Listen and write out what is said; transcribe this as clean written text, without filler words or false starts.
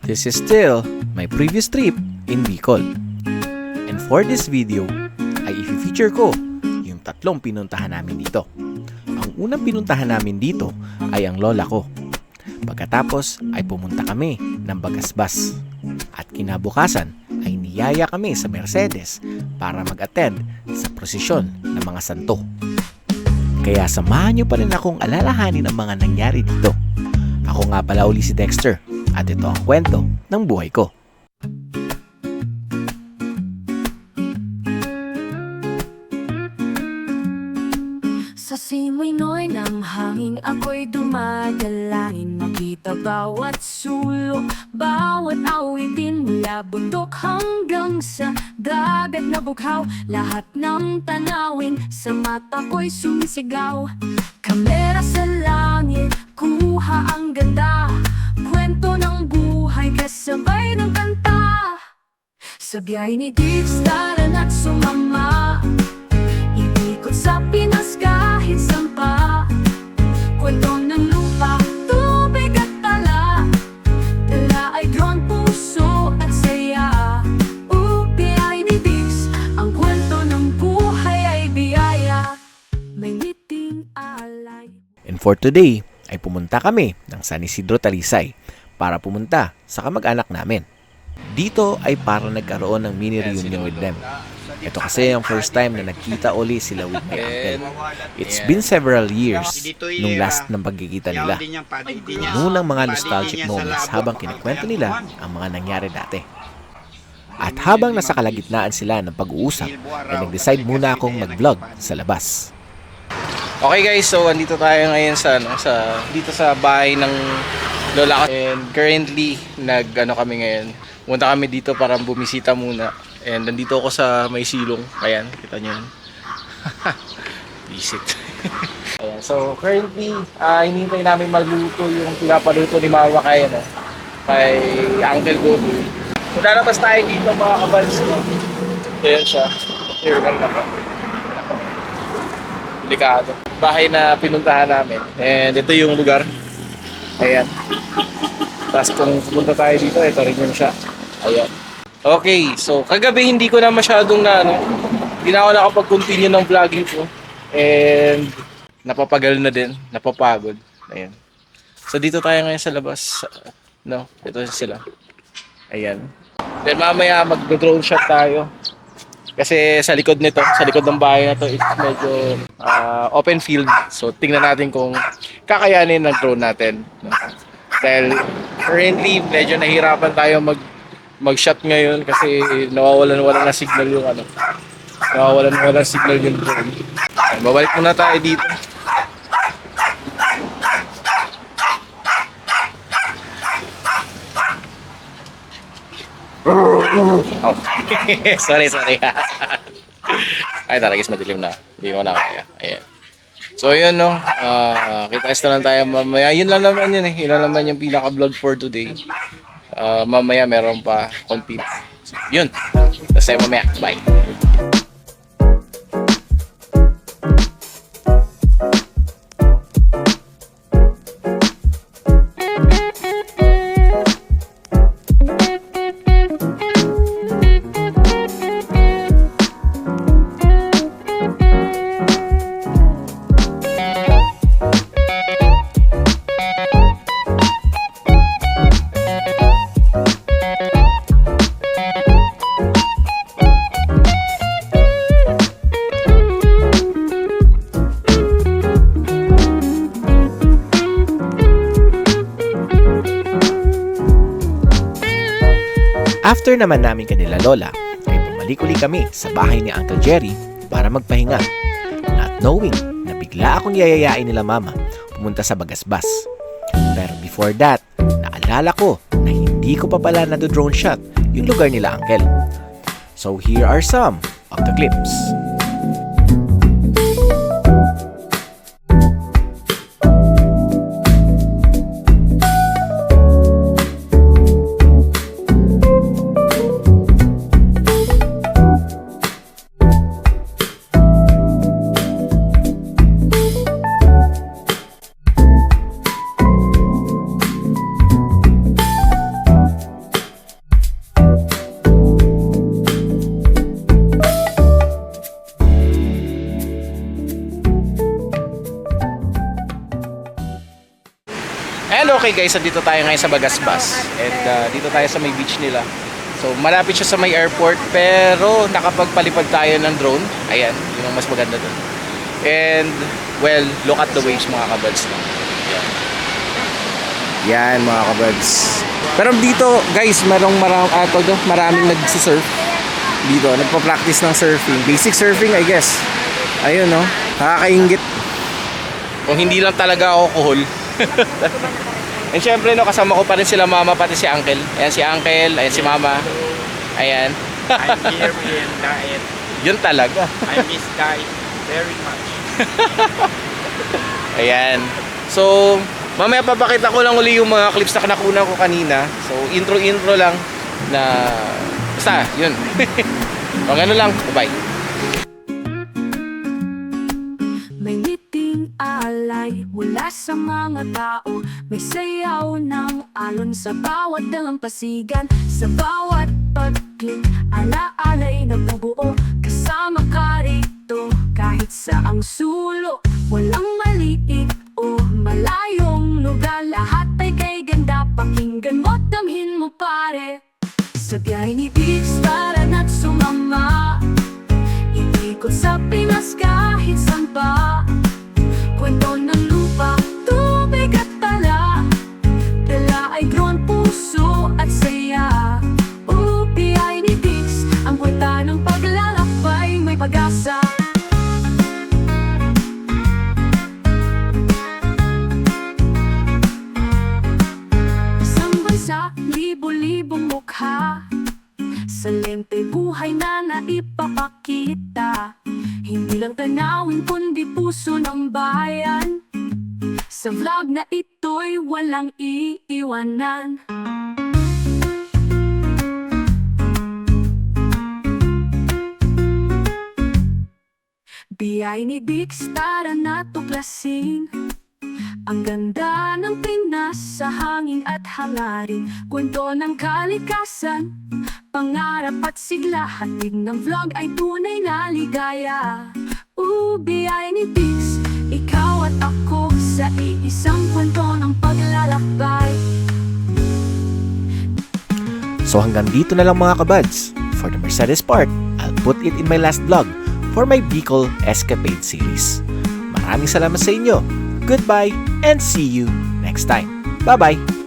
This is still my previous trip in Bicol. And for this video, ay i-feature ko yung tatlong pinuntahan namin dito. Ang unang pinuntahan namin dito ay ang lola ko. Pagkatapos ay pumunta kami ng Bagasbas. At kinabukasan ay niyaya kami sa Mercedes para mag-attend sa prosesyon ng mga santo. Kaya samahan niyo pa rin akong alalahanin ang mga nangyari dito. Ako nga pala uli si Dexter at ito ang kwento ng buhay ko. Sa simoy-noy ng hangin ako'y dumadalain. Makita bawat sulok, bawat awitin, mula bundok hanggang sa dagat na bughaw. Lahat ng tanawin sa mata ko'y sumisigaw. Kamera sa langit, kuha ang ganda. Kwento ng buhay kasabay ng kanta. Sa biyay ni Diggs, taran at sumama. Ikot sa Pinas kahit sampa. Kwento ng lupa, tubig at tala. Dala ay drone, puso at saya. Biyay ni Diggs, ang kwento ng buhay ay biyaya. May ngiting alay. And for today, ay pumunta kami ng San Isidro, Talisay para pumunta sa kamag-anak namin. Dito ay para nagkaroon ng mini reunion with them. Ito kasi ang first time na nagkita uli sila with my uncle. It's been several years nung last ng pagkikita nila. Puno ng mga nostalgic moments habang kinikwento nila ang mga nangyari dati. At habang nasa kalagitnaan sila ng pag-uusap, ay nag-decide muna akong mag-vlog sa labas. Okay guys, so andito tayo ngayon dito sa bahay ng lola ko. And currently, kami ngayon. Punta kami dito para bumisita muna. And nandito ako sa may silong. Ayan, kita nyo yun. Visit. Ayan, so currently, hinihintay namin magluto yung pinapaluto ni mama kay Uncle Goku. So lalabas tayo dito mga kabals. Ayan siya. Here lang naman. Delikado. Bahay na pinuntahan namin. And ito yung lugar. Ayan. Tapos kung pumunta tayo dito, ito rin yun siya. Ayan. Okay, so kagabi hindi ko na masyadong hindi na ako nakapag-continue ng vlogging ko. And napapagal na din, napapagod. Ayan. So dito tayo ngayon sa labas. Ito sila. Ayan. Then mamaya mag-drone shot tayo. Kasi sa likod nito, sa likod ng bahay na to, it's medyo open field. So tingnan natin kung kakayanin ng drone natin. Dahil currently medyo nahirapan tayo mag-shot ngayon kasi nawawalan na signal yung nawawalan signal yung drone. Babalik muna tayo dito. Oh. sorry. Ay, talaga madilim na. Hindi ko na kaya. Ayan. So, yun, kita-test na lang tayo mamaya. Yun lang naman yun. Yun lang naman yung pinaka-vlog for today. Mamaya meron pa konti. So, yun. Tapos tayo mamaya. Bye. After naman namin kanila lola, ay bumalik uli kami sa bahay ni Uncle Jerry para magpahinga. Not knowing na bigla akong yayayain nila mama pumunta sa Bagasbas. Pero before that, naalala ko na hindi ko pa pala na-drone shot yung lugar nila Uncle. So here are some of the clips. Okay guys, so dito tayo ngayon sa Bagasbas. And dito tayo sa may beach nila. So malapit siya sa may airport, pero nakapagpalipad tayo ng drone. Ayan, yun ang mas maganda doon. And well, look at the waves mga kabads. Yan mga kabads. Pero dito guys, maraming nagsisurf. Dito, nagpa-practice ng surfing. Basic surfing I guess. Ayun no, nakakaingit. Kung hindi lang talaga ako kuhol. And syempre no, kasama ko pa rin sila mama pati si uncle. Ayan si uncle, ayan si mama. Ayan. I'm here in Daet. Yun talaga. I miss Daet very much. Ayan. So, mamaya papakita ko lang uli yung mga clips na nakuna ko kanina. So, intro lang na basta, yun. O ano lang, bye. May ngiting alay mula sa mga tao. May sayaw ng alon sa bawat dalampasigan. Sa bawat pagkling, alaalay na bubuo. Kasama ka rito kahit sa ang sulo. Walang maliit o malayong lugar. Lahat ay kay ganda. Pakinggan mo, damhin mo pare. Sa biyay ni Biggs, tara na't sumama. Iikot sa Pinas kahit saan pa. Kwento ng lupa, tubig at tala. Dala ay drone, puso at saya. Biyay ni Biggs, ang kwenta ng paglalakbay may pag-asa. Isang bansa, libo-libong mukha. Sa lente buhay na naipapakita. Hindi lang tanawin kundi puso ng bayan. Sa vlog na ito'y walang iiwanan. Biyay ni Biggs, tara na tuklasin ang ganda ng Pinas sa hangin at hangarin. Kwento ng kalikasan, pangarap at sigla. Hatid ng vlog ay tunay na ligaya. Biyay ni Biggs, ikaw at ako sa iisang kwento ng paglalakbay. So hanggang dito na lang mga kabads. For the Mercedes part, I'll put it in my last vlog for my Bicol Escapade series. Maraming salamat sa inyo. Goodbye and see you next time. Bye-bye!